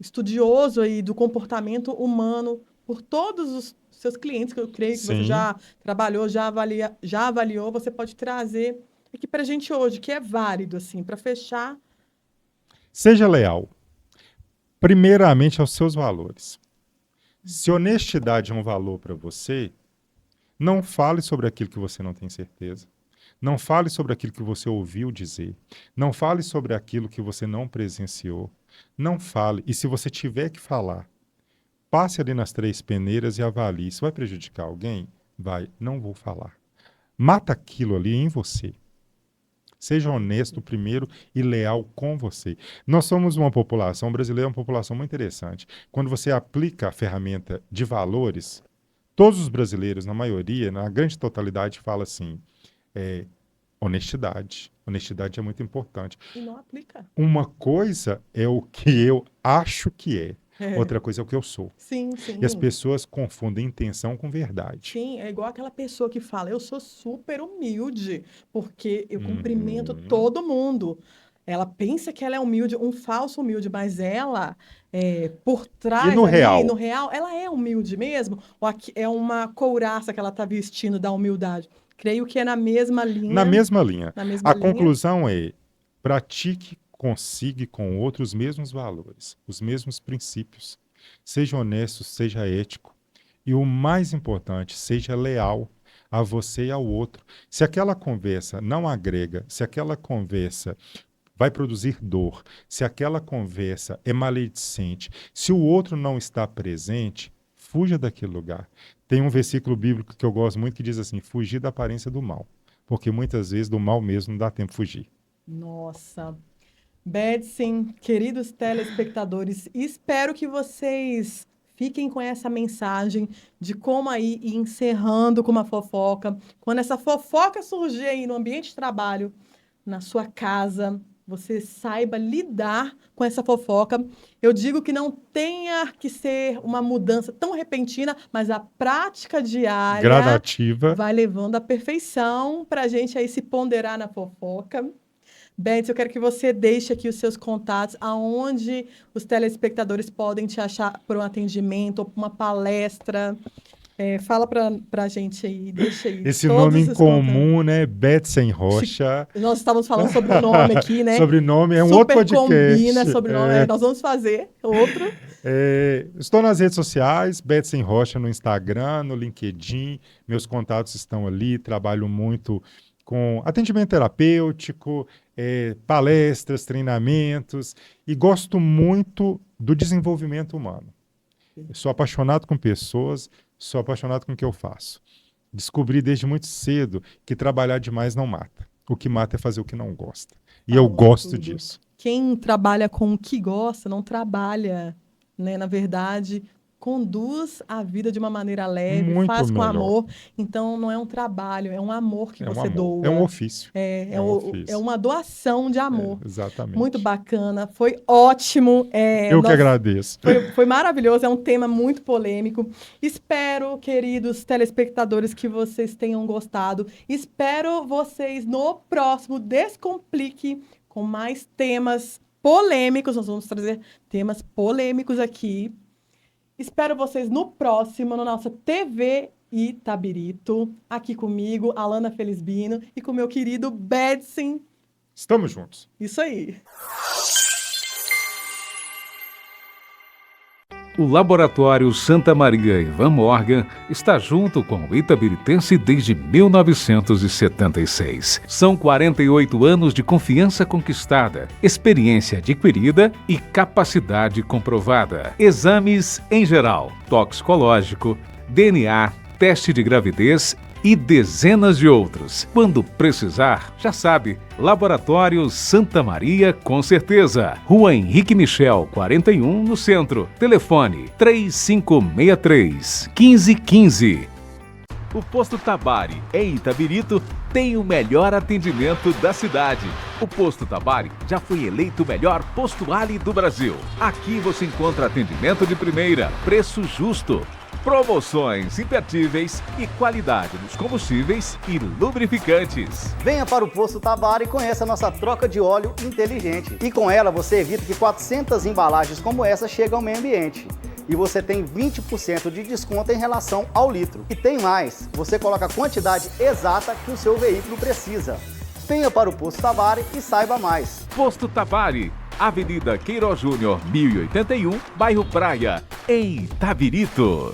estudioso aí do comportamento humano, por todos os seus clientes, que eu creio que você Sim. já trabalhou, já avaliou, você pode trazer aqui para a gente hoje, que é válido, assim, para fechar. Seja leal, primeiramente aos seus valores. Se honestidade é um valor para você, não fale sobre aquilo que você não tem certeza. Não fale sobre aquilo que você ouviu dizer. Não fale sobre aquilo que você não presenciou. Não fale. E se você tiver que falar, passe ali nas três peneiras e avalie. Se vai prejudicar alguém, vai. Não vou falar. Mata aquilo ali em você. Seja honesto primeiro e leal com você. Nós somos uma população, brasileira é uma população muito interessante. Quando você aplica a ferramenta de valores, Todos os brasileiros, na maioria, na grande totalidade, fala assim, honestidade. Honestidade é muito importante. E não aplica. Uma coisa é o que eu acho que é. Outra coisa é o que eu sou. Sim, sim. E as pessoas confundem intenção com verdade. Sim, é igual aquela pessoa que fala, eu sou super humilde, porque eu cumprimento todo mundo. Ela pensa que ela é humilde, um falso humilde, mas ela, por trás, E no ali, real? no real, ela é humilde mesmo? Ou é uma couraça que ela está vestindo da humildade? Creio que é na mesma linha. Na mesma linha. Na mesma A linha. conclusão é, pratique consiga com outros os mesmos valores, os mesmos princípios. Seja honesto, seja ético. E o mais importante, seja leal a você e ao outro. Se aquela conversa não agrega, se aquela conversa vai produzir dor, se aquela conversa é maledicente, se o outro não está presente, fuja daquele lugar. Tem um versículo bíblico que eu gosto muito que diz assim, fugir da aparência do mal, porque muitas vezes do mal mesmo não dá tempo de fugir. Nossa. Bedson, queridos telespectadores, espero que vocês fiquem com essa mensagem de como aí ir encerrando com uma fofoca. Quando essa fofoca surgir aí no ambiente de trabalho, na sua casa, você saiba lidar com essa fofoca. Eu digo que não tenha que ser uma mudança tão repentina, mas a prática diária Gradativa. vai levando à perfeição para a gente aí se ponderar na fofoca. Bedson, eu quero que você deixe aqui os seus contatos, aonde os telespectadores podem te achar por um atendimento ou por uma palestra. Fala para a gente aí, deixa aí. Esse todos nome os em comum, né? Bedson Rocha. Nós estávamos falando sobre o nome aqui, né? Sobrenome é um Super outro podcast. combina sobrenome. Nós vamos fazer outro. Estou nas redes sociais, Bedson Rocha no Instagram, no LinkedIn. Meus contatos estão ali, trabalho muito com atendimento terapêutico, palestras, treinamentos, e gosto muito do desenvolvimento humano. Eu sou apaixonado com pessoas, sou apaixonado com o que eu faço. Descobri desde muito cedo que trabalhar demais não mata. O que mata é fazer o que não gosta. E eu gosto disso. Quem trabalha com o que gosta, não trabalha, né? Na verdade, conduz a vida de uma maneira leve, Muito faz com melhor. amor. Então, não é um trabalho, é um amor que você doa. É um ofício. É uma doação de amor. Exatamente. Muito bacana, foi ótimo. Eu que agradeço. Foi maravilhoso, é um tema muito polêmico. Espero, queridos telespectadores, que vocês tenham gostado. Espero vocês no próximo Descomplique com mais temas polêmicos. Nós vamos trazer temas polêmicos aqui. Espero vocês no próximo, na nossa TV Itabirito. Aqui comigo, Alana Felisbino, e com meu querido Bedson. Estamos juntos. Isso aí. O Laboratório Santa Maria Ivan Morgan está junto com o itabiritense desde 1976. São 48 anos de confiança conquistada, experiência adquirida e capacidade comprovada. Exames em geral, toxicológico, DNA, teste de gravidez e dezenas de outros. Quando precisar, já sabe, Laboratório Santa Maria com certeza. Rua Henrique Michel, 41, no centro. Telefone 3563-1515. O Posto Tabari, em Itabirito, tem o melhor atendimento da cidade. O Posto Tabari já foi eleito o melhor posto Ali do Brasil. Aqui você encontra atendimento de primeira, preço justo, promoções imperdíveis e qualidade nos combustíveis e lubrificantes. Venha para o Posto Tabari e conheça a nossa troca de óleo inteligente. E com ela você evita que 400 embalagens como essa cheguem ao meio ambiente. E você tem 20% de desconto em relação ao litro. E tem mais, você coloca a quantidade exata que o seu veículo precisa. Venha para o Posto Tabari e saiba mais. Posto Tabari, Avenida Queiroz Júnior, 1081, bairro Praia, em Itabirito.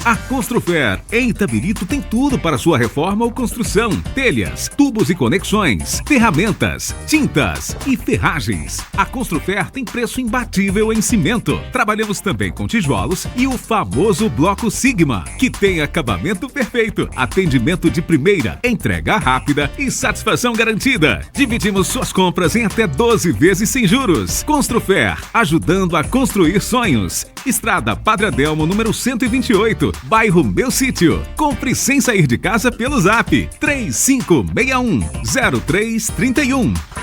A Construfer, em Itabirito, tem tudo para sua reforma ou construção. Telhas, tubos e conexões, ferramentas, tintas e ferragens. A Construfer tem preço imbatível em cimento. Trabalhamos também com tijolos e o famoso Bloco Sigma, que tem acabamento perfeito, atendimento de primeira, entrega rápida e satisfação garantida. Dividimos suas compras em até 12 vezes sem juros. Construfer, ajudando a construir sonhos. Estrada Padre Adelmo, número 128. bairro Meu Sítio. Compre sem sair de casa pelo Zap 3561-0331.